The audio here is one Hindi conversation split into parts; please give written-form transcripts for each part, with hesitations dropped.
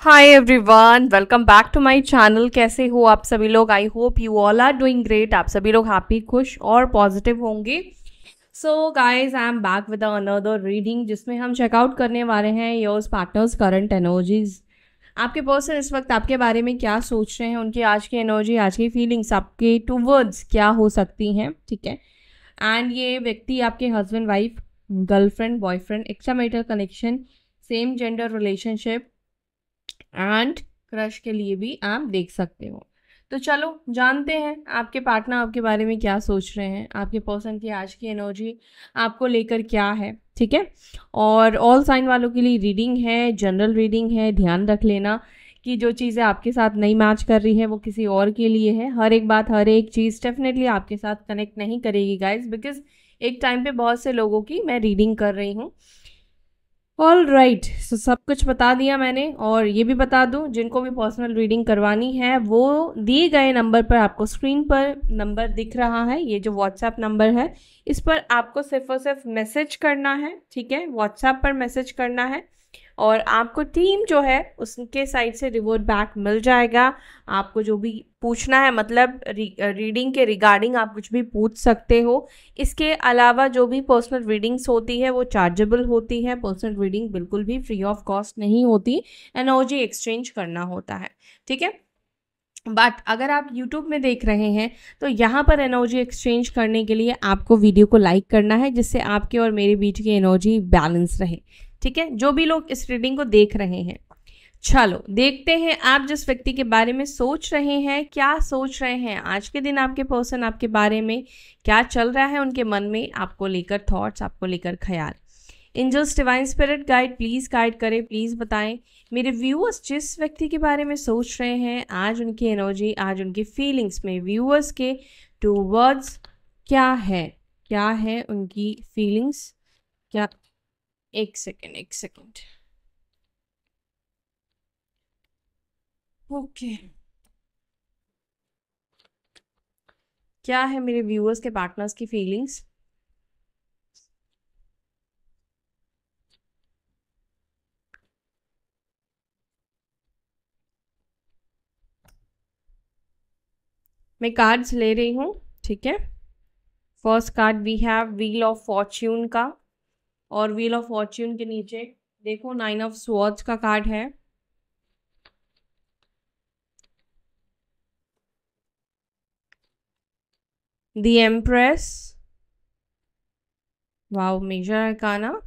Hi everyone, welcome back to my channel. कैसे हो आप सभी लोग? I hope you all are doing great. आप सभी लोग हैप्पी, खुश और पॉजिटिव होंगे। So guys, I am back with another reading जिसमें हम चेकआउट करने वाले हैं योर्स पार्टनर्स करंट एनर्जीज। आपके पर्सन इस वक्त आपके बारे में क्या सोच रहे हैं, उनकी आज की एनर्जी, आज की फीलिंग्स आपके टूवर्ड्स क्या हो सकती हैं, ठीक है। एंड ये व्यक्ति आपके husband, wife, girlfriend, boyfriend, extra marital connection, same gender relationship and crush के लिए भी आप देख सकते हो। तो चलो जानते हैं आपके पार्टनर आपके बारे में क्या सोच रहे हैं, आपके पर्सन की आज की एनर्जी आपको लेकर क्या है, ठीक है। और ऑल साइन वालों के लिए रीडिंग है, जनरल रीडिंग है। ध्यान रख लेना कि जो चीज़ें आपके साथ नहीं मैच कर रही है वो किसी और के लिए है। हर एक बात, हर एक चीज़ डेफिनेटली आपके साथ कनेक्ट नहीं करेगी गाइज, बिकॉज एक टाइम पे बहुत से लोगों की मैं रीडिंग कर रही हूँ। ऑल राइट, सो सब कुछ बता दिया मैंने। और ये भी बता दूं, जिनको भी पर्सनल रीडिंग करवानी है वो दिए गए नंबर पर, आपको स्क्रीन पर नंबर दिख रहा है, ये जो व्हाट्सएप नंबर है, इस पर आपको सिर्फ और सिर्फ मैसेज करना है, ठीक है। व्हाट्सएप पर मैसेज करना है और आपको टीम जो है उसके साइड से रिवॉर्ड बैक मिल जाएगा। आपको जो भी पूछना है, मतलब रीडिंग के रिगार्डिंग आप कुछ भी पूछ सकते हो। इसके अलावा जो भी पर्सनल रीडिंग्स होती है वो चार्जेबल होती है। पर्सनल रीडिंग बिल्कुल भी फ्री ऑफ कॉस्ट नहीं होती, एनर्जी एक्सचेंज करना होता है, ठीक है। बट अगर आप YouTube में देख रहे हैं तो यहाँ पर एनर्जी एक्सचेंज करने के लिए आपको वीडियो को लाइक करना है, जिससे आपके और मेरे बीच की एनर्जी बैलेंस रहे, ठीक है। जो भी लोग इस रीडिंग को देख रहे हैं, चलो देखते हैं आप जिस व्यक्ति के बारे में सोच रहे हैं क्या सोच रहे हैं। आज के दिन आपके पर्सन आपके बारे में क्या चल रहा है, उनके मन में आपको लेकर थॉट्स, आपको लेकर ख्याल। Angels, divine spirit guide, please guide करें, प्लीज़ बताएं मेरे व्यूअर्स जिस व्यक्ति के बारे में सोच रहे हैं, आज उनकी एनर्जी, आज उनकी फीलिंग्स में व्यूअर्स के टू वर्ड्स क्या है, क्या है उनकी फीलिंग्स, क्या। एक सेकेंड ओके। क्या है मेरे व्यूअर्स के पार्टनर्स की फीलिंग्स? मैं कार्ड्स ले रही हूँ, ठीक है। First card we have wheel of fortune का, और व्हील ऑफ फॉर्च्यून के नीचे देखो 9 ऑफ स्वॉर्ड्स का कार्ड है। The empress, wow, major arcana,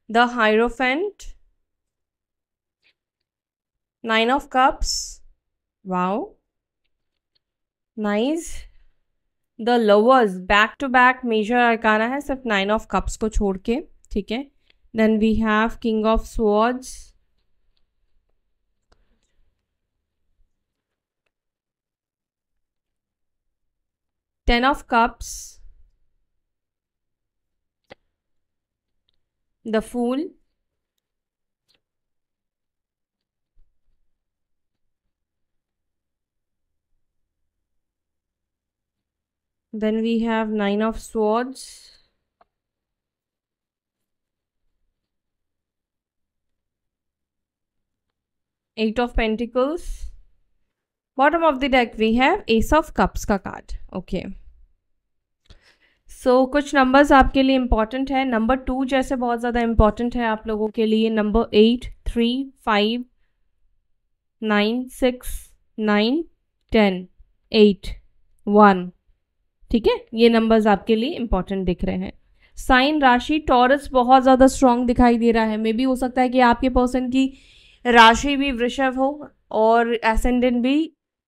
the hierophant, 9 of cups, wow nice, the lovers, back to back major arcana है, सिर्फ 9 ऑफ कप्स को छोड़ के, ठीक है। Then we have king of swords, ten of cups, the fool, then we have 9 of swords, Eight of Pentacles, bottom of the deck we have Ace of Cups का कार्ड, ओके। सो कुछ नंबर्स आपके लिए इम्पॉर्टेंट है। नंबर 2 जैसे बहुत ज़्यादा इम्पॉर्टेंट है आप लोगों के लिए। नंबर 8, 3, 5, 9, 6, 9, 10, 8, 1, ठीक है। ये नंबर्स आपके लिए इंपॉर्टेंट दिख रहे हैं। साइन राशि टॉरस बहुत ज़्यादा स्ट्रांग दिखाई दे रहा है। मे भी हो सकता है कि आपके पर्सन की राशि भी वृषभ हो और एसेंडेंट भी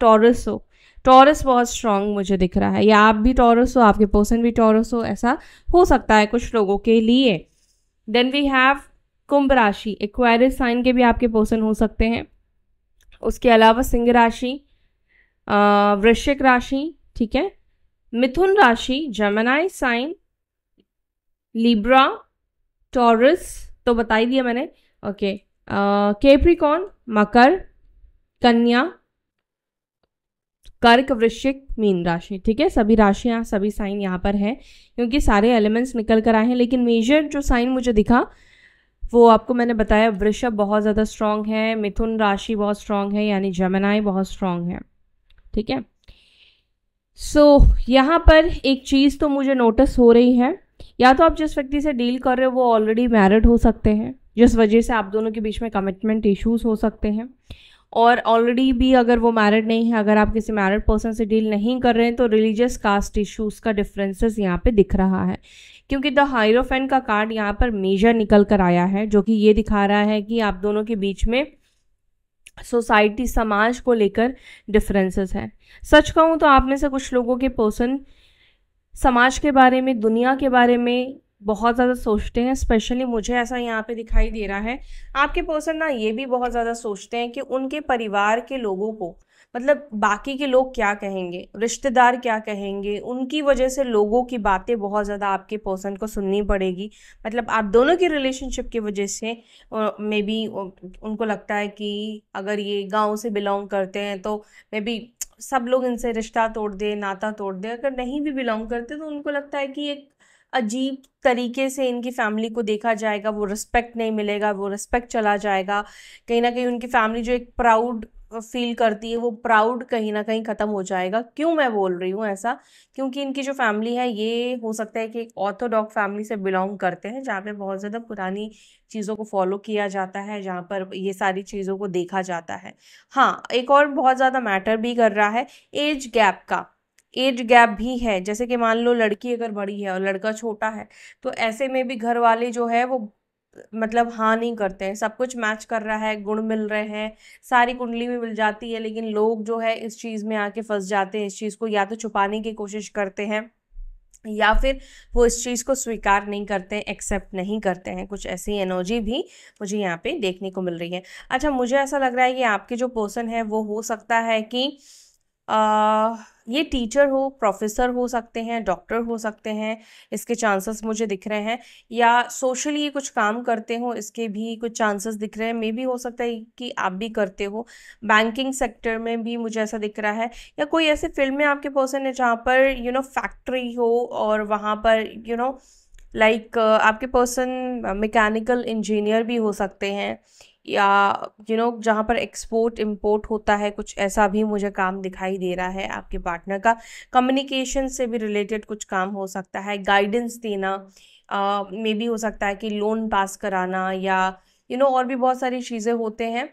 टॉरस हो। टॉरस बहुत स्ट्रांग मुझे दिख रहा है, या आप भी टॉरस हो, आपके पर्सन भी टॉरस हो, ऐसा हो सकता है कुछ लोगों के लिए। देन वी हैव कुंभ राशि, एक्वेरियस साइन के भी आपके पर्सन हो सकते हैं। उसके अलावा सिंह राशि, वृश्चिक राशि, ठीक है, मिथुन राशि, जेमिनी साइन, लिब्रा, टॉरस तो बता ही दिया मैंने, ओके। कैप्रिकॉर्न, मकर, कन्या, कर्क, वृश्चिक, मीन राशि, ठीक है। सभी राशियां, सभी साइन यहाँ पर है क्योंकि सारे एलिमेंट्स निकल कर आए हैं, लेकिन मेजर जो साइन मुझे दिखा वो आपको मैंने बताया, वृषभ बहुत ज़्यादा स्ट्रांग है, मिथुन राशि बहुत स्ट्रांग है, यानी जेमिनी बहुत स्ट्रांग है, ठीक है। यहाँ पर एक चीज़ तो मुझे नोटिस हो रही है, या तो आप जिस व्यक्ति से डील कर रहे हो वो ऑलरेडी मैरिड हो सकते हैं, जिस वजह से आप दोनों के बीच में कमिटमेंट इश्यूज हो सकते हैं, और ऑलरेडी भी अगर वो मैरिड नहीं है, अगर आप किसी मैरिड पर्सन से डील नहीं कर रहे हैं, तो रिलीजियस कास्ट इश्यूज का डिफरेंसेस यहाँ पे दिख रहा है, क्योंकि द हायरोफेंट का कार्ड यहाँ पर मेजर निकल कर आया है, जो कि ये दिखा रहा है कि आप दोनों के बीच में सोसाइटी, समाज को लेकर डिफरेंसेस हैं। सच कहूँ तो आप में से कुछ लोगों के पर्सन समाज के बारे में, दुनिया के बारे में बहुत ज़्यादा सोचते हैं। स्पेशली मुझे ऐसा यहाँ पे दिखाई दे रहा है, आपके पर्सन ना ये भी बहुत ज़्यादा सोचते हैं कि उनके परिवार के लोगों को, मतलब बाकी के लोग क्या कहेंगे, रिश्तेदार क्या कहेंगे, उनकी वजह से लोगों की बातें बहुत ज़्यादा आपके पर्सन को सुननी पड़ेगी। मतलब आप दोनों की रिलेशनशिप की वजह से मे बी उनको लगता है कि अगर ये गांव से बिलोंग करते हैं तो मे बी सब लोग इनसे रिश्ता तोड़ दे, नाता तोड़ दे। अगर नहीं भी बिलोंग करते तो उनको लगता है कि एक अजीब तरीके से इनकी फैमिली को देखा जाएगा, वो रिस्पेक्ट नहीं मिलेगा, वो रिस्पेक्ट चला जाएगा। कहीं ना कहीं उनकी फैमिली जो एक प्राउड फील करती है, वो प्राउड कहीं ना कहीं ख़त्म हो जाएगा। क्यों मैं बोल रही हूँ ऐसा, क्योंकि इनकी जो फैमिली है ये हो सकता है कि एक ऑर्थोडॉक्स फैमिली से बिलोंग करते हैं, जहाँ पे बहुत ज़्यादा पुरानी चीज़ों को फॉलो किया जाता है, जहाँ पर ये सारी चीज़ों को देखा जाता है। हाँ, एक और बहुत ज़्यादा मैटर भी कर रहा है एज गैप का। एज गैप भी है, जैसे कि मान लो लड़की अगर बड़ी है और लड़का छोटा है, तो ऐसे में भी घर वाले जो है वो मतलब हाँ नहीं करते हैं। सब कुछ मैच कर रहा है, गुण मिल रहे हैं, सारी कुंडली में मिल जाती है, लेकिन लोग जो है इस चीज़ में आके फंस जाते हैं। इस चीज़ को या तो छुपाने की कोशिश करते हैं, या फिर वो इस चीज़ को स्वीकार नहीं करते हैं, एक्सेप्ट नहीं करते हैं। कुछ ऐसी एनर्जी भी मुझे यहाँ पे देखने को मिल रही है। अच्छा, मुझे ऐसा लग रहा है कि आपके जो पर्सन है वो हो सकता है कि ये टीचर हो, प्रोफेसर हो सकते हैं, डॉक्टर हो सकते हैं, इसके चांसेस मुझे दिख रहे हैं, या सोशली ये कुछ काम करते हो, इसके भी कुछ चांसेस दिख रहे हैं। मे भी हो सकता है कि आप भी करते हो। बैंकिंग सेक्टर में भी मुझे ऐसा दिख रहा है, या कोई ऐसे फील्ड में आपके पर्सन है जहाँ पर फैक्ट्री हो, और वहाँ पर लाइक आपके पर्सन मैकेनिकल इंजीनियर भी हो सकते हैं, या जहाँ पर एक्सपोर्ट इंपोर्ट होता है, कुछ ऐसा भी मुझे काम दिखाई दे रहा है आपके पार्टनर का। कम्युनिकेशन से भी रिलेटेड कुछ काम हो सकता है, गाइडेंस देना, मे बी हो सकता है कि लोन पास कराना, या और भी बहुत सारी चीज़ें होते हैं,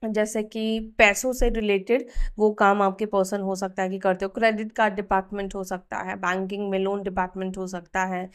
जैसे कि पैसों से रिलेटेड वो काम आपके पर्सन हो सकता है कि करते हो। क्रेडिट कार्ड डिपार्टमेंट हो सकता है, बैंकिंग में लोन डिपार्टमेंट हो सकता है,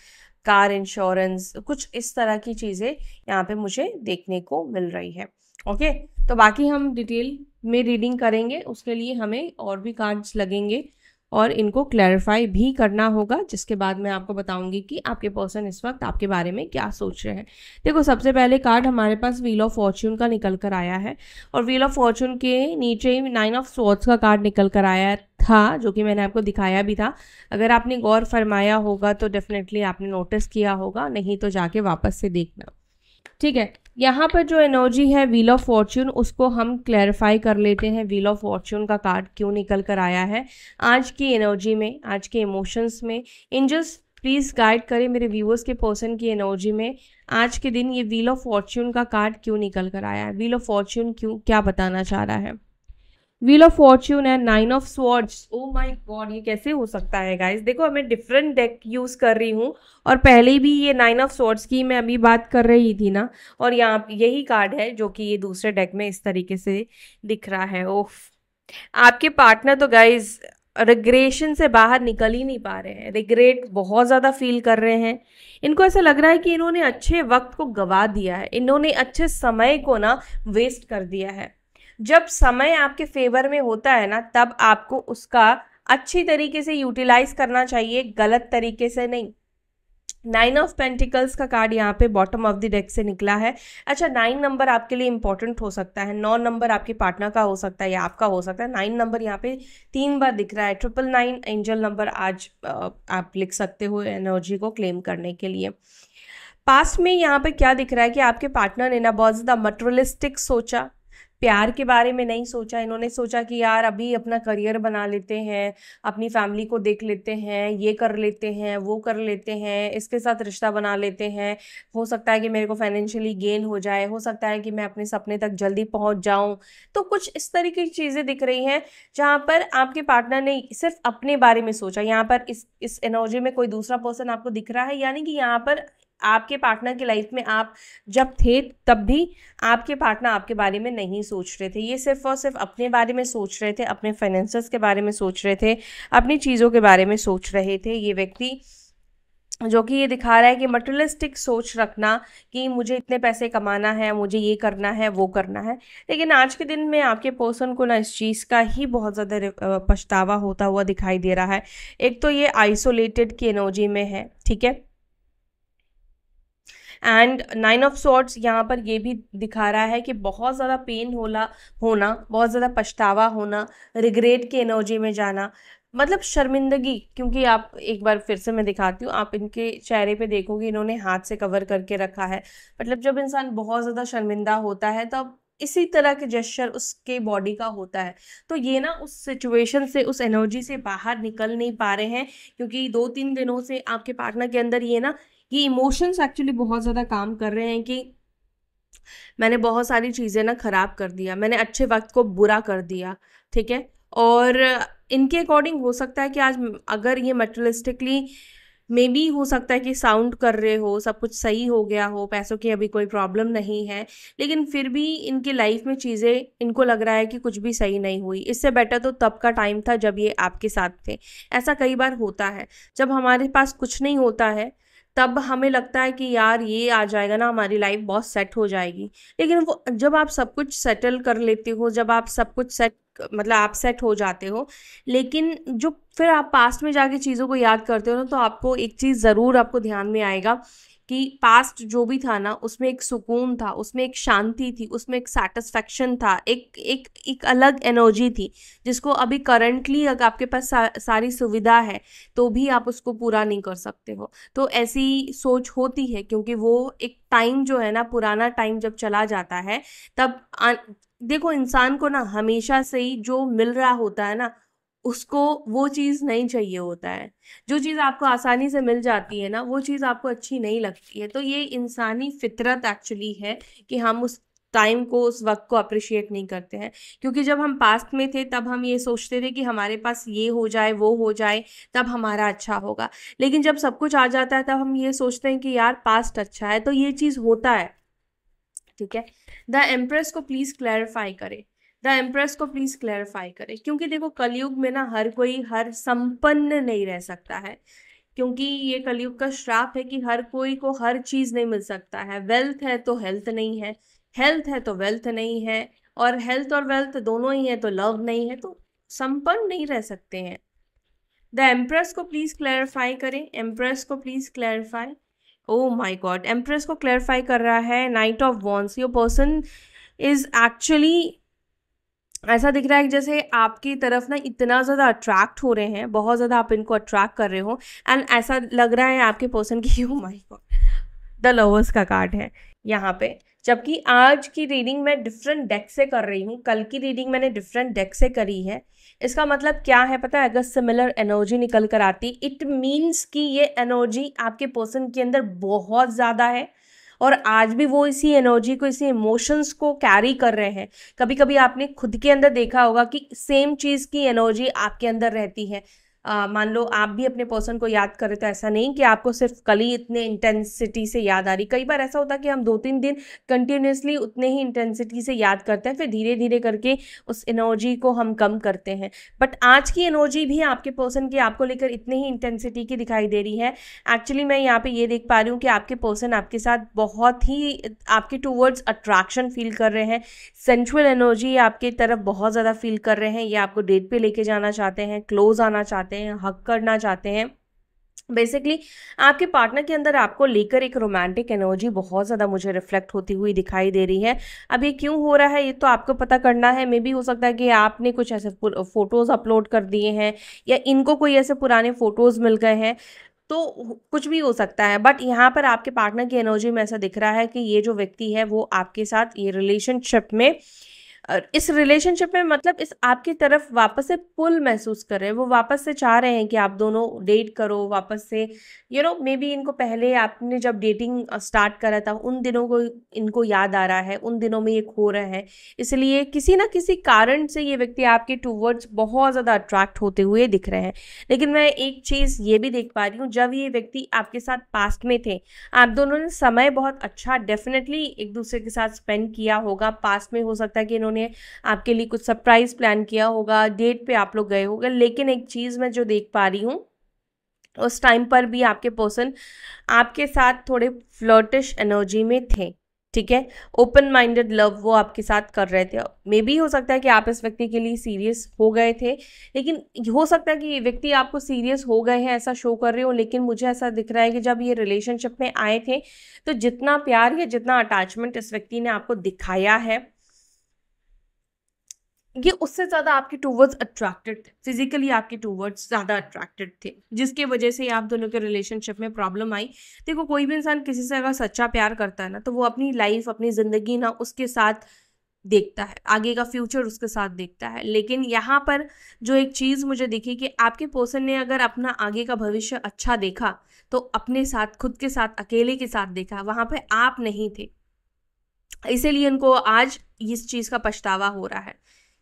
कार इंश्योरेंस, कुछ इस तरह की चीज़ें यहाँ पे मुझे देखने को मिल रही है। ओके, तो बाकी हम डिटेल में रीडिंग करेंगे, उसके लिए हमें और भी कार्ड्स लगेंगे और इनको क्लैरिफाई भी करना होगा, जिसके बाद मैं आपको बताऊंगी कि आपके पर्सन इस वक्त आपके बारे में क्या सोच रहे हैं। देखो, सबसे पहले कार्ड हमारे पास व्हील ऑफ फॉर्च्यून का निकल कर आया है, और व्हील ऑफ फॉर्च्यून के नीचे ही 9 ऑफ स्वॉर्ड्स का कार्ड निकल कर आया था, जो कि मैंने आपको दिखाया भी था। अगर आपने गौर फरमाया होगा तो डेफिनेटली आपने नोटिस किया होगा, नहीं तो जाके वापस से देखना, ठीक है। यहाँ पर जो एनर्जी है व्हील ऑफ फॉर्च्यून, उसको हम क्लैरिफाई कर लेते हैं। व्हील ऑफ फॉर्च्यून का कार्ड क्यों निकल कर आया है आज की एनर्जी में, आज के इमोशंस में। एंजल्स प्लीज़ गाइड करें मेरे व्यूअर्स के पर्सन की एनर्जी में आज के दिन ये व्हील ऑफ फॉर्च्यून का कार्ड क्यों निकल कर आया है। व्हील ऑफ फॉर्च्यून क्यों, क्या बताना चाह रहा है। व्हील ऑफ फॉर्च्यून है 9 of swords. Oh my God, ये कैसे हो सकता है गाइस। देखो, मैं डिफरेंट डेक यूज कर रही हूँ, और पहले भी ये 9 ऑफ स्वॉर्ड्स की मैं अभी बात कर रही थी ना, और यहाँ यही कार्ड है जो कि ये दूसरे डेक में इस तरीके से दिख रहा है। ओफ, आपके पार्टनर तो गाइस रिग्रेशन से बाहर निकल ही नहीं पा रहे हैं, रिग्रेट बहुत ज़्यादा फील कर रहे हैं। इनको ऐसा लग रहा है कि इन्होंने अच्छे वक्त को गवा दिया है, इन्होंने अच्छे समय को ना वेस्ट कर दिया है। जब समय आपके फेवर में होता है ना, तब आपको उसका अच्छी तरीके से यूटिलाइज करना चाहिए, गलत तरीके से नहीं। 9 ऑफ पेंटिकल्स का कार्ड यहाँ पे बॉटम ऑफ द डेक से निकला है। अच्छा, 9 नंबर आपके लिए इंपॉर्टेंट हो सकता है, 9 नंबर आपके पार्टनर का हो सकता है या आपका हो सकता है। 9 नंबर यहाँ पे 3 बार दिख रहा है, 999 एंजल नंबर आज आप लिख सकते हो एनर्जी को क्लेम करने के लिए। पास्ट में यहाँ पे क्या दिख रहा है कि आपके पार्टनर ने ना बहुत ज़्यादा मटेरियलिस्टिक सोचा, प्यार के बारे में नहीं सोचा, इन्होंने सोचा कि यार अभी अपना करियर बना लेते हैं, अपनी फैमिली को देख लेते हैं, ये कर लेते हैं, वो कर लेते हैं, इसके साथ रिश्ता बना लेते हैं, हो सकता है कि मेरे को फाइनेंशियली गेन हो जाए, हो सकता है कि मैं अपने सपने तक जल्दी पहुंच जाऊं। तो कुछ इस तरीके की चीज़ें दिख रही हैं जहां पर आपके पार्टनर ने सिर्फ अपने बारे में सोचा। यहाँ पर इस एनर्जी में कोई दूसरा पर्सन आपको दिख रहा है, यानी कि यहाँ पर आपके पार्टनर की लाइफ में आप जब थे तब भी आपके पार्टनर आपके बारे में नहीं सोच रहे थे, ये सिर्फ और सिर्फ अपने बारे में सोच रहे थे, अपने फाइनेंसेस के बारे में सोच रहे थे, अपनी चीज़ों के बारे में सोच रहे थे ये व्यक्ति, जो कि ये दिखा रहा है कि मटेरियलिस्टिक सोच रखना कि मुझे इतने पैसे कमाना है, मुझे ये करना है, वो करना है। लेकिन आज के दिन में आपके पर्सन को ना इस चीज़ का ही बहुत ज़्यादा पछतावा होता हुआ दिखाई दे रहा है। एक तो ये आइसोलेटेड की एनर्जी में है, ठीक है, एंड 9 ऑफ सॉर्ड्स यहाँ पर ये भी दिखा रहा है कि बहुत ज़्यादा पेन होना, बहुत ज़्यादा पछतावा होना, रिग्रेट की एनर्जी में जाना, मतलब शर्मिंदगी। क्योंकि आप एक बार फिर से मैं दिखाती हूँ, आप इनके चेहरे पे देखोगे इन्होंने हाथ से कवर करके रखा है। मतलब जब इंसान बहुत ज़्यादा शर्मिंदा होता है तब इसी तरह के जेस्चर उसके बॉडी का होता है। तो ये ना उस सिचुएशन से, उस एनर्जी से बाहर निकल नहीं पा रहे हैं, क्योंकि 2-3 दिनों से आपके पार्टनर के अंदर ये इमोशंस एक्चुअली बहुत ज़्यादा काम कर रहे हैं कि मैंने बहुत सारी चीज़ें ना ख़राब कर दिया, मैंने अच्छे वक्त को बुरा कर दिया, ठीक है। और इनके अकॉर्डिंग हो सकता है कि आज अगर ये मटेरियलिस्टिकली मे बी हो सकता है कि साउंड कर रहे हो, सब कुछ सही हो गया हो, पैसों की अभी कोई प्रॉब्लम नहीं है, लेकिन फिर भी इनकी लाइफ में चीज़ें इनको लग रहा है कि कुछ भी सही नहीं हुई। इससे बेटर तो तब का टाइम था जब ये आपके साथ थे। ऐसा कई बार होता है, जब हमारे पास कुछ नहीं होता है तब हमें लगता है कि यार ये आ जाएगा ना, हमारी लाइफ बहुत सेट हो जाएगी। लेकिन वो जब आप सब कुछ सेटल कर लेते हो, जब आप सब कुछ मतलब आप सेट हो जाते हो, लेकिन जो फिर आप पास्ट में जाके चीज़ों को याद करते हो ना, तो आपको एक चीज़ ज़रूर आपको ध्यान में आएगा कि पास्ट जो भी था ना, उसमें एक सुकून था, उसमें एक शांति थी, उसमें एक सेटिस्फैक्शन था, एक अलग एनर्जी थी, जिसको अभी करंटली अगर आपके पास सारी सुविधा है तो भी आप उसको पूरा नहीं कर सकते हो। तो ऐसी सोच होती है, क्योंकि वो एक टाइम जो है ना, पुराना टाइम जब चला जाता है तब देखो इंसान को ना हमेशा से ही जो मिल रहा होता है ना, उसको वो चीज़ नहीं चाहिए होता है। जो चीज़ आपको आसानी से मिल जाती है ना, वो चीज़ आपको अच्छी नहीं लगती है। तो ये इंसानी फितरत एक्चुअली है कि हम उस टाइम को, उस वक्त को अप्रिशिएट नहीं करते हैं। क्योंकि जब हम पास्ट में थे तब हम ये सोचते थे कि हमारे पास ये हो जाए, वो हो जाए, तब हमारा अच्छा होगा। लेकिन जब सब कुछ आ जाता है तब हम ये सोचते हैं कि यार पास्ट अच्छा है। तो ये चीज़ होता है, ठीक है। द एम्प्रेस को प्लीज़ क्लैरिफाई करें, द एम्प्रेस को प्लीज़ क्लैरिफाई करें, क्योंकि देखो कलयुग में ना हर कोई हर संपन्न नहीं रह सकता है, क्योंकि ये कलयुग का श्राप है कि हर कोई को हर चीज़ नहीं मिल सकता है। वेल्थ है तो हेल्थ नहीं है, हेल्थ है तो वेल्थ नहीं है, और हेल्थ और वेल्थ दोनों ही है तो लव नहीं है, तो संपन्न नहीं रह सकते हैं। द एम्प्रेस को प्लीज़ क्लैरिफाई करें, एम्प्रेस को please clarify. Oh my God, empress को क्लैरिफाई कर रहा है night of wands. Your person is actually, ऐसा दिख रहा है कि जैसे आपकी तरफ ना इतना ज़्यादा अट्रैक्ट हो रहे हैं, बहुत ज़्यादा आप इनको अट्रैक्ट कर रहे हो, एंड ऐसा लग रहा है आपके पर्सन की, oh my God, the lovers का कार्ड है यहाँ पे। जबकि आज की रीडिंग मैं डिफरेंट डेक से कर रही हूँ, कल की रीडिंग मैंने डिफरेंट डेक से करी है। इसका मतलब क्या है पता है? अगर सिमिलर एनर्जी निकल कर आती, इट मीन्स कि ये एनर्जी आपके पर्सन के अंदर बहुत ज़्यादा है, और आज भी वो इसी एनर्जी को, इसी इमोशंस को कैरी कर रहे हैं। कभी कभी आपने खुद के अंदर देखा होगा कि सेम चीज़ की एनर्जी आपके अंदर रहती है। मान लो आप भी अपने पर्सन को याद करें तो ऐसा नहीं कि आपको सिर्फ कल ही इतने इंटेंसिटी से याद आ रही। कई बार ऐसा होता है कि हम 2-3 दिन कंटिन्यूसली उतने ही इंटेंसिटी से याद करते हैं, फिर धीरे धीरे करके उस एनर्जी को हम कम करते हैं। बट आज की एनर्जी भी आपके पर्सन की आपको लेकर इतने ही इंटेंसिटी की दिखाई दे रही है। एक्चुअली मैं यहाँ पे ये देख पा रही हूँ कि आपके पर्सन आपके साथ बहुत ही आपके टूवर्ड्स अट्रैक्शन फील कर रहे हैं, सेंसुअल एनर्जी आपके तरफ बहुत ज़्यादा फील कर रहे हैं। ये आपको डेट पे लेके जाना चाहते हैं, क्लोज आना चाहते हैं, हक करना चाहते हैं। बेसिकली आपके पार्टनर के अंदर आपको लेकर एक रोमांटिक एनर्जी बहुत ज़्यादा मुझे रिफ्लेक्ट होती हुई दिखाई दे रही है। अब ये क्यों हो रहा है ये तो आपको पता करना है। मे बी हो सकता है कि आपने कुछ ऐसे फोटोज़ अपलोड कर दिए हैं, या इनको कोई ऐसे पुराने फोटोज़ मिल गए हैं, तो कुछ भी हो सकता है। बट यहाँ पर आपके पार्टनर की एनर्जी में ऐसा दिख रहा है कि ये जो व्यक्ति है वो आपके साथ ये रिलेशनशिप में और इस रिलेशनशिप में मतलब इस आपकी तरफ वापस से पुल महसूस कर रहे हैं, वो वापस से चाह रहे हैं कि आप दोनों डेट करो वापस से। मे बी इनको पहले आपने जब डेटिंग स्टार्ट करा था उन दिनों को इनको याद आ रहा है, उन दिनों में ये खो रहे हैं, इसलिए किसी ना किसी कारण से ये व्यक्ति आपके टूवर्ड्स बहुत ज़्यादा अट्रैक्ट होते हुए दिख रहे हैं। लेकिन मैं एक चीज़ ये भी देख पा रही हूँ, जब ये व्यक्ति आपके साथ पास्ट में थे, आप दोनों ने समय बहुत अच्छा डेफिनेटली एक दूसरे के साथ स्पेंड किया होगा। पास्ट में हो सकता है कि इन्होंने आपके लिए कुछ सरप्राइज प्लान किया होगा, डेट पे आप लोग गए होंगे। लेकिन एक चीज़ मैं जो देख पा रही हूँ, उस टाइम पर भी आपके पर्सन आपके साथ थोड़े फ्लर्टिश एनर्जी में थे, ठीक है। ओपन माइंडेड लव वो आपके साथ कर रहे थे। मे बी हो सकता है कि आप इस व्यक्ति के लिए सीरियस हो गए थे, लेकिन हो सकता है कि ये व्यक्ति आपको सीरियस हो गए हैं ऐसा शो कर रहे हो। लेकिन मुझे ऐसा दिख रहा है कि जब ये रिलेशनशिप में आए थे तो जितना प्यार या जितना अटैचमेंट इस व्यक्ति ने आपको दिखाया है, ये उससे ज़्यादा आपके टूवर्ड्स अट्रैक्टेड थे, फिजिकली आपके टूवर्ड्स ज़्यादा अट्रैक्टेड थे, जिसके वजह से आप दोनों के रिलेशनशिप में प्रॉब्लम आई। देखो, कोई भी इंसान किसी से अगर सच्चा प्यार करता है ना, तो वो अपनी लाइफ अपनी ज़िंदगी ना उसके साथ देखता है, आगे का फ्यूचर उसके साथ देखता है। लेकिन यहाँ पर जो एक चीज़ मुझे दिखी कि आपके पर्सन ने अगर अपना आगे का भविष्य अच्छा देखा तो अपने साथ, खुद के साथ, अकेले के साथ देखा, वहाँ पे आप नहीं थे। इसीलिए उनको आज इस चीज़ का पछतावा हो रहा है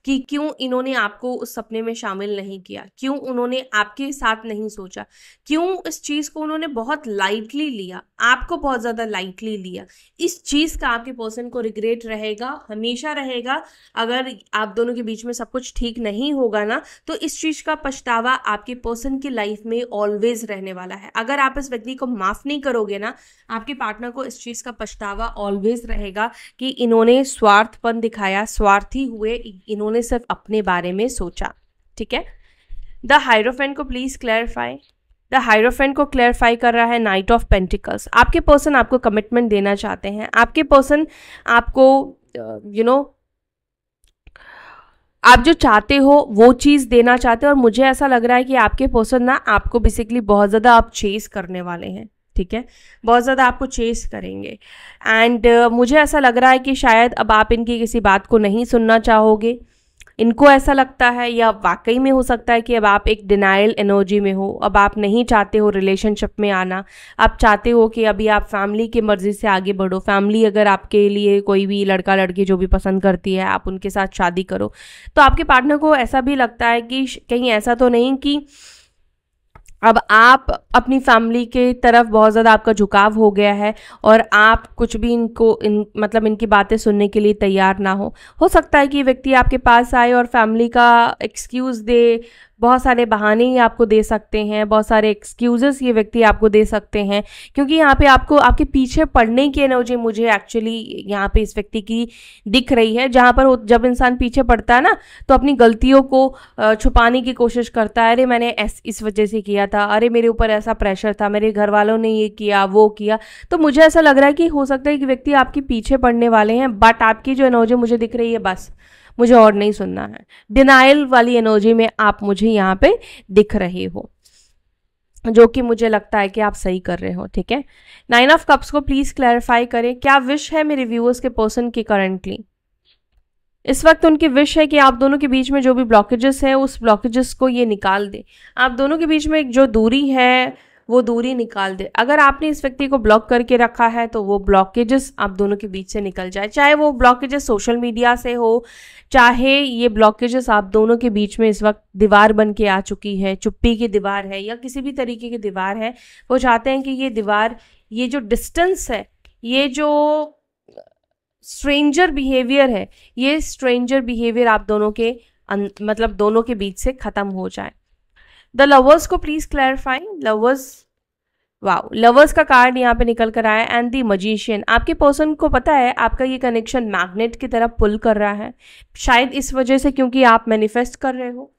कि क्यों इन्होंने आपको उस सपने में शामिल नहीं किया, क्यों उन्होंने आपके साथ नहीं सोचा, क्यों इस चीज़ को उन्होंने बहुत लाइटली लिया, आपको बहुत ज़्यादा लाइटली लिया। इस चीज़ का आपके पर्सन को रिग्रेट रहेगा, हमेशा रहेगा। अगर आप दोनों के बीच में सब कुछ ठीक नहीं होगा ना, तो इस चीज़ का पछतावा आपके पर्सन की लाइफ में ऑलवेज रहने वाला है। अगर आप इस व्यक्ति को माफ़ नहीं करोगे ना, आपके पार्टनर को इस चीज़ का पछतावा ऑलवेज रहेगा कि इन्होंने स्वार्थपन दिखाया, स्वार्थी हुए, इन्होंने सिर्फ अपने बारे में सोचा, ठीक है। द हायरोफेंट को प्लीज क्लैरिफाई। द हायरोफेंट को क्लैरिफाई कर रहा है नाइट ऑफ पेंटिकल्स। आपके पर्सन आपको कमिटमेंट देना चाहते हैं, आपके पर्सन आपको आप जो चाहते हो वो चीज़ देना चाहते हो। और मुझे ऐसा लग रहा है कि आपके पर्सन ना आपको बेसिकली बहुत ज़्यादा आप चेस करने वाले हैं, ठीक है, बहुत ज़्यादा आपको चेस करेंगे। एंड मुझे ऐसा लग रहा है कि शायद अब आप इनकी किसी बात को नहीं सुनना चाहोगे। इनको ऐसा लगता है, या वाकई में हो सकता है कि अब आप एक डिनाइल एनर्जी में हो, अब आप नहीं चाहते हो रिलेशनशिप में आना, आप चाहते हो कि अभी आप फैमिली की मर्ज़ी से आगे बढ़ो। फैमिली अगर आपके लिए कोई भी लड़का लड़की जो भी पसंद करती है, आप उनके साथ शादी करो। तो आपके पार्टनर को ऐसा भी लगता है कि कहीं ऐसा तो नहीं कि अब आप अपनी फैमिली के तरफ बहुत ज़्यादा आपका झुकाव हो गया है और आप कुछ भी मतलब इनकी बातें सुनने के लिए तैयार ना हो सकता है कि व्यक्ति आपके पास आए और फैमिली का एक्सक्यूज़ दे, बहुत सारे बहाने ही आपको दे सकते हैं, बहुत सारे एक्सक्यूजेस ये व्यक्ति आपको दे सकते हैं, क्योंकि यहाँ पे आपको आपके पीछे पड़ने की एनर्जी मुझे एक्चुअली यहाँ पे इस व्यक्ति की दिख रही है। जहाँ पर जब इंसान पीछे पड़ता है ना, तो अपनी गलतियों को छुपाने की कोशिश करता है। अरे मैंने इस वजह से किया था, अरे मेरे ऊपर ऐसा प्रेशर था, मेरे घर वालों ने ये किया वो किया। तो मुझे ऐसा लग रहा है कि हो सकता है कि व्यक्ति आपके पीछे पड़ने वाले हैं, बट आपकी जो एनर्जी मुझे दिख रही है, बस मुझे और नहीं सुनना है। डिनाइल वाली एनर्जी में आप मुझे यहाँ पे दिख रहे हो, जो कि मुझे लगता है कि आप सही कर रहे हो, ठीक है। 9 ऑफ कप्स को प्लीज क्लैरिफाई करें। क्या विश है मेरे व्यूअर्स के पर्सन की करंटली? इस वक्त उनकी विश है कि आप दोनों के बीच में जो भी ब्लॉकेजेस है, उस ब्लॉकेजेस को ये निकाल दे। आप दोनों के बीच में एक जो दूरी है वो दूरी निकाल दे। अगर आपने इस व्यक्ति को ब्लॉक करके रखा है तो वो ब्लॉकेजेस आप दोनों के बीच से निकल जाए, चाहे वो ब्लॉकेजेस सोशल मीडिया से हो, चाहे ये ब्लॉकेजेस आप दोनों के बीच में इस वक्त दीवार बन के आ चुकी है, चुप्पी की दीवार है या किसी भी तरीके की दीवार है। वो चाहते हैं कि ये दीवार, ये जो डिस्टेंस है, ये जो स्ट्रेंजर बिहेवियर है, ये स्ट्रेंजर बिहेवियर आप दोनों के मतलब दोनों के बीच से खत्म हो जाए। द लवर्स को please clarify. Lovers, wow, lovers का कार्ड यहाँ पे निकल कर आया एंड द मजिशियन। आपके पर्सन को पता है आपका ये कनेक्शन मैग्नेट की तरफ पुल कर रहा है, शायद इस वजह से क्योंकि आप मैनिफेस्ट कर रहे हो।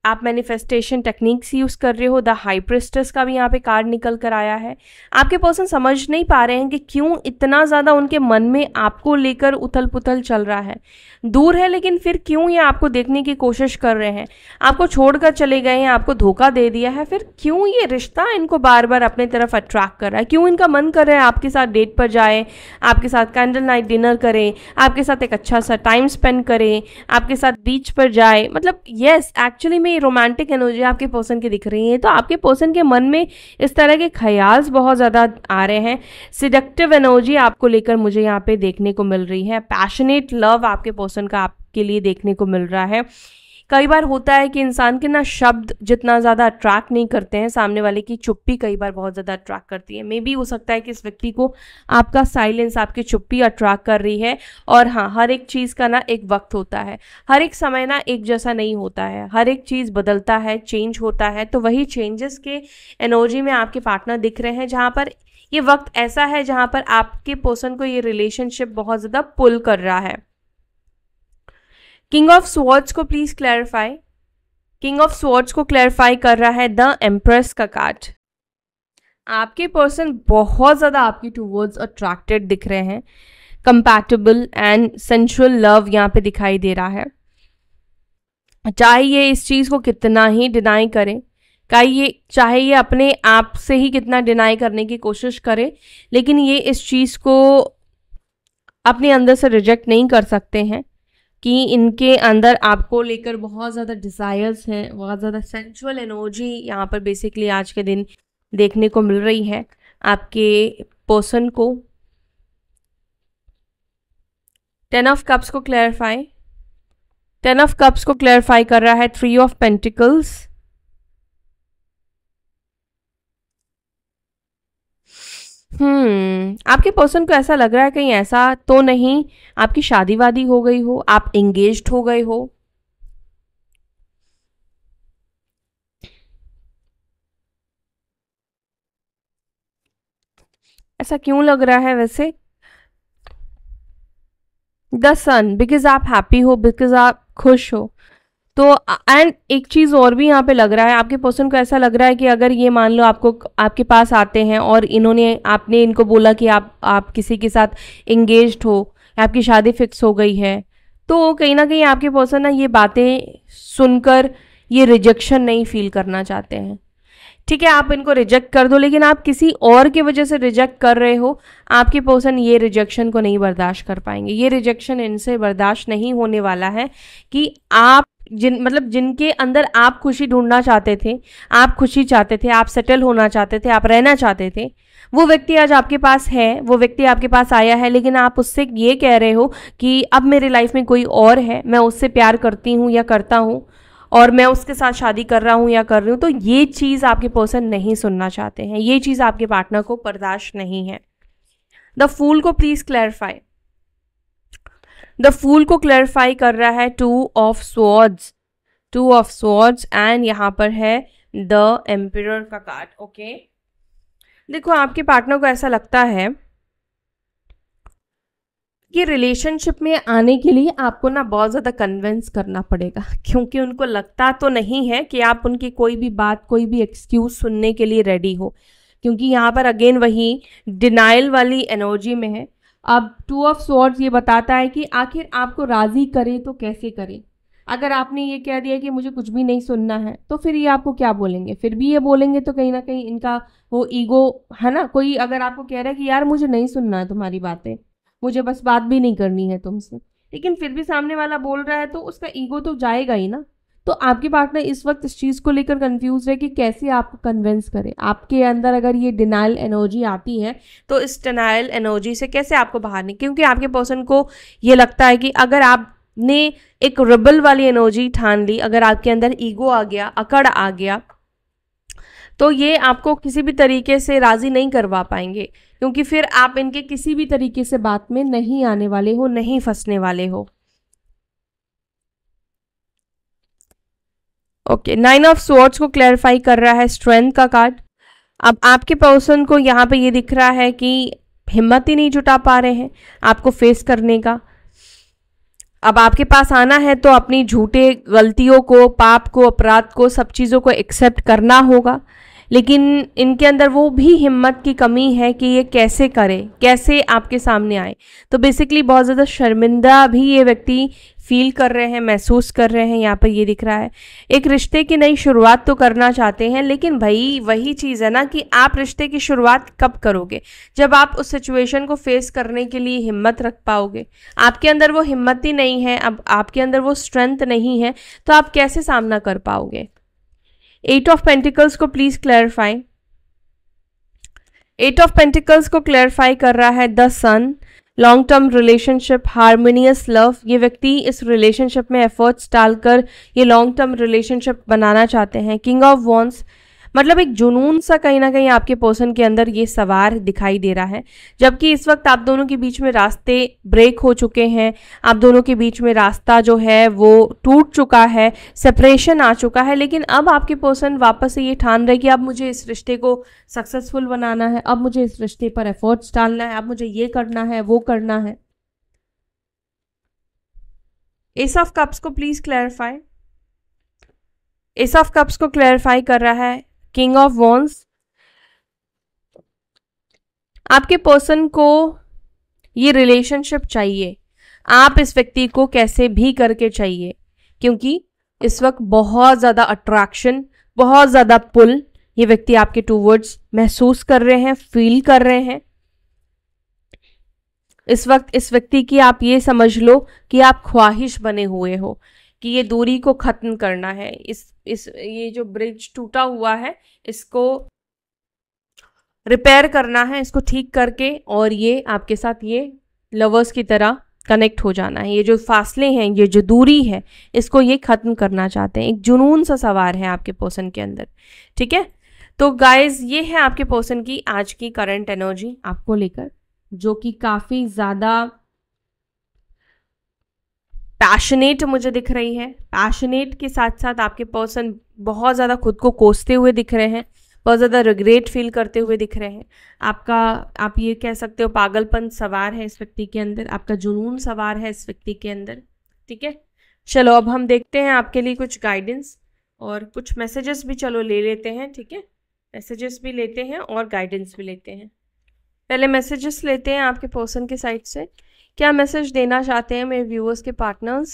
आप मैनिफेस्टेशन टेक्निक्स यूज़ कर रहे हो। द हाई प्रिस्टेस का भी यहाँ पे कार्ड निकल कर आया है। आपके पर्सन समझ नहीं पा रहे हैं कि क्यों इतना ज़्यादा उनके मन में आपको लेकर उथल पुथल चल रहा है। दूर है लेकिन फिर क्यों ये आपको देखने की कोशिश कर रहे हैं। आपको छोड़कर चले गए हैं, आपको धोखा दे दिया है, फिर क्यों ये रिश्ता इनको बार बार अपने तरफ अट्रैक्ट कर रहा है। क्यों इनका मन कर रहा है आपके साथ डेट पर जाए, आपके साथ कैंडल नाइट डिनर करें, आपके साथ एक अच्छा सा टाइम स्पेंड करें, आपके साथ बीच पर जाए। मतलब यस, एक्चुअली में रोमांटिक एनर्जी आपके पर्सन की दिख रही है। तो आपके पर्सन के मन में इस तरह के ख्याल बहुत ज़्यादा आ रहे हैं। सिडक्टिव एनर्जी आपको लेकर मुझे यहाँ पे देखने को मिल रही है। पैशनेट लव आपके पर्सन का आपके लिए देखने को मिल रहा है। कई बार होता है कि इंसान के ना शब्द जितना ज़्यादा अट्रैक्ट नहीं करते हैं, सामने वाले की चुप्पी कई बार बहुत ज़्यादा अट्रैक्ट करती है। मे बी हो सकता है कि इस व्यक्ति को आपका साइलेंस, आपकी चुप्पी अट्रैक्ट कर रही है। और हाँ, हर एक चीज़ का ना एक वक्त होता है, हर एक समय ना एक जैसा नहीं होता है, हर एक चीज़ बदलता है, चेंज होता है। तो वही चेंजेस के एनर्जी में आपके पार्टनर दिख रहे हैं, जहाँ पर ये वक्त ऐसा है जहाँ पर आपके पर्सन को ये रिलेशनशिप बहुत ज़्यादा पुल कर रहा है। किंग ऑफ स्वॉर्ड्स को please clarify. King of swords को क्लैरिफाई कर रहा है द एम्प्रेस का कार्ड। आपके पर्सन बहुत ज़्यादा आपकी टूवर्ड्स अट्रैक्टेड दिख रहे हैं। कंपैटिबल एंड सेंशुअल लव यहाँ पे दिखाई दे रहा है। चाहे ये इस चीज़ को कितना ही डिनाई करें, चाहे ये अपने आप से ही कितना डिनाई करने की कोशिश करे, लेकिन ये इस चीज़ को अपने अंदर से रिजेक्ट नहीं कर सकते हैं कि इनके अंदर आपको लेकर बहुत ज़्यादा डिज़ायर्स हैं, बहुत ज़्यादा सेंसुअल एनर्जी यहाँ पर बेसिकली आज के दिन देखने को मिल रही है आपके पर्सन को। 10 ऑफ कप्स को क्लैरिफाई। 10 ऑफ कप्स को क्लैरिफाई कर रहा है 3 ऑफ पेंटिकल्स। आपके पर्सन को ऐसा लग रहा है कहीं ऐसा तो नहीं आपकी शादी वादी हो गई हो, आप एंगेज्ड हो गए हो। ऐसा क्यों लग रहा है वैसे? द सन, बिकॉज आप हैप्पी हो, बिकॉज आप खुश हो। तो एंड एक चीज़ और भी यहाँ पे लग रहा है, आपके पर्सन को ऐसा लग रहा है कि अगर ये मान लो आपको आपके पास आते हैं और आपने इनको बोला कि आप किसी के साथ एंगेज्ड हो, आपकी शादी फिक्स हो गई है, तो कहीं ना कहीं आपके पर्सन ना ये बातें सुनकर ये रिजेक्शन नहीं फील करना चाहते हैं। ठीक है, आप इनको रिजेक्ट कर दो, लेकिन आप किसी और की वजह से रिजेक्ट कर रहे हो। आपके पर्सन ये रिजेक्शन को नहीं बर्दाश्त कर पाएंगे। ये रिजेक्शन इनसे बर्दाश्त नहीं होने वाला है कि आप जिनके अंदर आप खुशी ढूंढना चाहते थे, आप खुशी चाहते थे, आप सेटल होना चाहते थे, आप रहना चाहते थे, वो व्यक्ति आज आपके पास है, वो व्यक्ति आपके पास आया है, लेकिन आप उससे ये कह रहे हो कि अब मेरी लाइफ में कोई और है, मैं उससे प्यार करती हूँ या करता हूँ और मैं उसके साथ शादी कर रहा हूँ या कर रही हूँ। तो ये चीज़ आपके पर्सन नहीं सुनना चाहते हैं, ये चीज़ आपके पार्टनर को बर्दाश्त नहीं है। द फूल को प्लीज क्लैरिफाई। द फूल को क्लैरिफाई कर रहा है 2 of swords. 2 of swords and यहाँ पर है द एम्पिरर का कार्ड। ओके, देखो आपके पार्टनर को ऐसा लगता है कि रिलेशनशिप में आने के लिए आपको ना बहुत ज़्यादा कन्विंस करना पड़ेगा, क्योंकि उनको लगता तो नहीं है कि आप उनकी कोई भी बात, कोई भी एक्सक्यूज सुनने के लिए रेडी हो, क्योंकि यहाँ पर अगेन वही डिनाइल वाली एनर्जी में है। अब 2 ऑफ स्वॉर्ड्स ये बताता है कि आखिर आपको राज़ी करे तो कैसे करे। अगर आपने ये कह दिया कि मुझे कुछ भी नहीं सुनना है, तो फिर ये आपको क्या बोलेंगे? फिर भी ये बोलेंगे तो कहीं ना कहीं इनका वो ईगो है ना। कोई अगर आपको कह रहा है कि यार मुझे नहीं सुनना है तुम्हारी बातें, मुझे बस बात भी नहीं करनी है तुमसे, लेकिन फिर भी सामने वाला बोल रहा है, तो उसका ईगो तो जाएगा ही ना। तो आपके पार्टनर इस वक्त इस चीज़ को लेकर कंफ्यूज है कि कैसे आपको कन्विंस करे। आपके अंदर अगर ये डिनाइल एनर्जी आती है, तो इस डिनाइल एनर्जी से कैसे आपको बाहर नहीं, क्योंकि आपके पर्सन को ये लगता है कि अगर आपने एक रिबल वाली एनर्जी ठान ली, अगर आपके अंदर ईगो आ गया, अकड़ आ गया, तो ये आपको किसी भी तरीके से राज़ी नहीं करवा पाएंगे, क्योंकि फिर आप इनके किसी भी तरीके से बात में नहीं आने वाले हो, नहीं फंसने वाले हो। ओके, 9 ऑफ स्वॉर्ड्स को क्लैरिफाई कर रहा है स्ट्रेंथ का कार्ड। अब आपके पर्सन को यहाँ पे ये दिख रहा है कि हिम्मत ही नहीं जुटा पा रहे हैं आपको फेस करने का। अब आपके पास आना है तो अपनी झूठे गलतियों को, पाप को, अपराध को, सब चीज़ों को एक्सेप्ट करना होगा। लेकिन इनके अंदर वो भी हिम्मत की कमी है कि ये कैसे करे, कैसे आपके सामने आए। तो बेसिकली बहुत ज़्यादा शर्मिंदा भी ये व्यक्ति फील कर रहे हैं, महसूस कर रहे हैं। यहाँ पर ये दिख रहा है एक रिश्ते की नई शुरुआत तो करना चाहते हैं, लेकिन भाई वही चीज़ है ना कि आप रिश्ते की शुरुआत कब करोगे? जब आप उस सिचुएशन को फेस करने के लिए हिम्मत रख पाओगे। आपके अंदर वो हिम्मत ही नहीं है, अब आपके अंदर वो स्ट्रेंथ नहीं है, तो आप कैसे सामना कर पाओगे? 8 ऑफ पेंटिकल्स को प्लीज क्लैरिफाई। 8 ऑफ पेंटिकल्स को क्लैरिफाई कर रहा है the sun, long term relationship, harmonious love. ये व्यक्ति इस रिलेशनशिप में एफर्ट्स डालकर ये लॉन्ग टर्म रिलेशनशिप बनाना चाहते हैं। किंग ऑफ वॉन्ड्स, मतलब एक जुनून सा कहीं ना कहीं आपके पर्सन के अंदर ये सवार दिखाई दे रहा है, जबकि इस वक्त आप दोनों के बीच में रास्ते ब्रेक हो चुके हैं। आप दोनों के बीच में रास्ता जो है वो टूट चुका है, सेपरेशन आ चुका है। लेकिन अब आपके पर्सन वापस से ये ठान रहे कि अब मुझे इस रिश्ते को सक्सेसफुल बनाना है, अब मुझे इस रिश्ते पर एफर्ट्स डालना है, अब मुझे ये करना है, वो करना है। एस ऑफ कप्स को please clarify. S of cups को क्लैरिफाई कर रहा है किंग ऑफ वॉन्ड्स। आपके पर्सन को ये रिलेशनशिप चाहिए, आप इस व्यक्ति को कैसे भी करके चाहिए, क्योंकि इस वक्त बहुत ज़्यादा अट्रैक्शन, बहुत ज़्यादा पुल ये व्यक्ति आपके टूवर्ड्स महसूस कर रहे हैं, फील कर रहे हैं। इस वक्त इस व्यक्ति की आप ये समझ लो कि आप ख्वाहिश बने हुए हो कि ये दूरी को ख़त्म करना है, इस ये जो ब्रिज टूटा हुआ है इसको रिपेयर करना है, इसको ठीक करके और ये आपके साथ ये लवर्स की तरह कनेक्ट हो जाना है। ये जो फासले हैं, ये जो दूरी है, इसको ये ख़त्म करना चाहते हैं। एक जुनून सा सवार है आपके पर्सन के अंदर, ठीक है। तो गाइज ये है आपके पर्सन की आज की करंट एनर्जी आपको लेकर, जो कि काफ़ी ज़्यादा पैशनेट मुझे दिख रही है। पैशनेट के साथ साथ आपके पर्सन बहुत ज़्यादा खुद को कोसते हुए दिख रहे हैं, बहुत ज़्यादा रिग्रेट फील करते हुए दिख रहे हैं। आप ये कह सकते हो पागलपन सवार है इस व्यक्ति के अंदर, आपका जुनून सवार है इस व्यक्ति के अंदर, ठीक है। चलो अब हम देखते हैं आपके लिए कुछ गाइडेंस और कुछ मैसेजेस भी चलो ले लेते हैं, ठीक है। मैसेजेस भी लेते हैं और गाइडेंस भी लेते हैं। पहले मैसेजेस लेते हैं आपके पर्सन के साइड से। क्या मैसेज देना चाहते हैं मेरे व्यूअर्स के पार्टनर्स?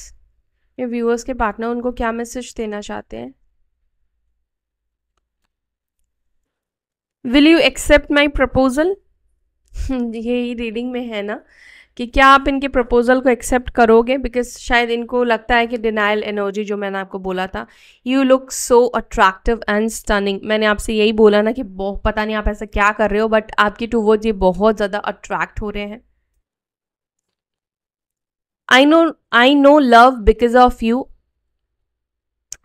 मेरे व्यूअर्स के पार्टनर उनको क्या मैसेज देना चाहते हैं? Will you accept my proposal? यही रीडिंग में है ना कि क्या आप इनके प्रपोजल को एक्सेप्ट करोगे? बिकॉज शायद इनको लगता है कि डिनाइल एनर्जी, जो मैंने आपको बोला था, you look so attractive and stunning. मैंने आपसे यही बोला ना कि पता नहीं आप ऐसा क्या कर रहे हो, बट आपकी टूवर्ड्स ये बहुत ज़्यादा अट्रैक्ट हो रहे हैं। I know love because of you.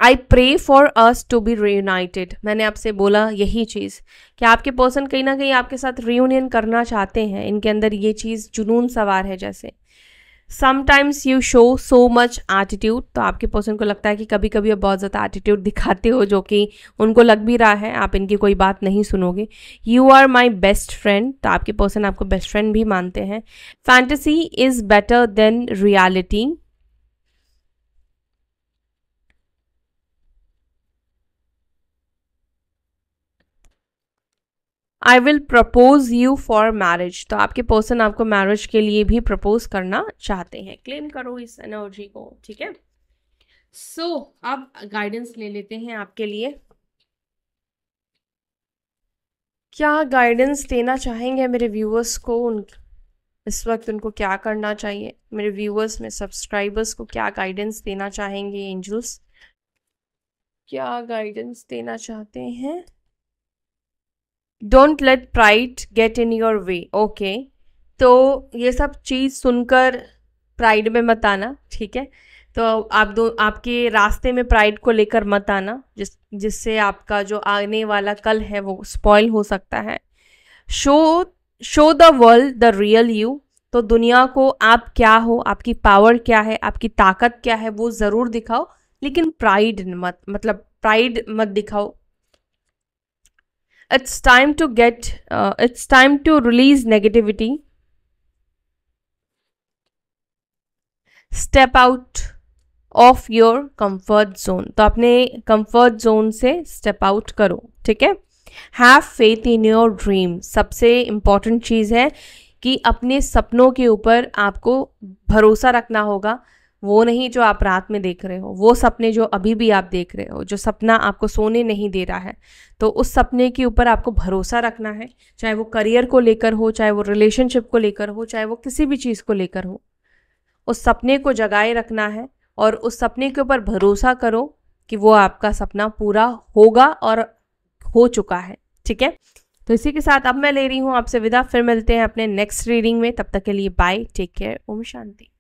I pray for us to be reunited. मैंने आपसे बोला यही चीज़ कि आपके पर्सन कहीं ना कहीं आपके साथ रियूनियन करना चाहते हैं। इनके अंदर ये चीज़ जुनून सवार है जैसे। Sometimes you show so much attitude, तो आपके पर्सन को लगता है कि कभी कभी आप बहुत ज़्यादा एटीट्यूड दिखाते हो, जो कि उनको लग भी रहा है आप इनकी कोई बात नहीं सुनोगे। You are my best friend, तो आपके पर्सन आपको बेस्ट फ्रेंड भी मानते हैं। Fantasy is better than reality. I will propose you for marriage, तो आपके पर्सन आपको मैरिज के लिए भी प्रपोज करना चाहते हैं। क्लेम करो इस एनर्जी को, ठीक है। सो अब गाइडेंस ले लेते हैं आपके लिए। क्या गाइडेंस देना चाहेंगे मेरे व्यूअर्स को? इस वक्त उनको क्या करना चाहिए? मेरे व्यूअर्स में सब्सक्राइबर्स को क्या गाइडेंस देना चाहेंगे एंजल्स? क्या गाइडेंस देना चाहते हैं? Don't let pride get in your way. Okay, तो ये सब चीज़ सुनकर प्राइड में मत आना, ठीक है। तो आपके रास्ते में प्राइड को लेकर मत आना, जिससे आपका जो आने वाला कल है वो स्पॉइल हो सकता है। Show the world the real you, तो दुनिया को आप क्या हो, आपकी पावर क्या है, आपकी ताकत क्या है, वो ज़रूर दिखाओ, लेकिन प्राइड मत दिखाओ। It's time to release negativity. Step out of your comfort zone, तो अपने कंफर्ट जोन से स्टेप आउट करो, ठीक है। Have faith in your dream, सबसे इम्पॉर्टेंट चीज़ है कि अपने सपनों के ऊपर आपको भरोसा रखना होगा। वो नहीं जो आप रात में देख रहे हो, वो सपने जो अभी भी आप देख रहे हो, जो सपना आपको सोने नहीं दे रहा है, तो उस सपने के ऊपर आपको भरोसा रखना है। चाहे वो करियर को लेकर हो, चाहे वो रिलेशनशिप को लेकर हो, चाहे वो किसी भी चीज़ को लेकर हो, उस सपने को जगाए रखना है और उस सपने के ऊपर भरोसा करो कि वो आपका सपना पूरा होगा और हो चुका है, ठीक है। तो इसी के साथ अब मैं ले रही हूँ आपसे विदा, फिर मिलते हैं अपने नेक्स्ट रीडिंग में। तब तक के लिए bye, take care, Om Shanti.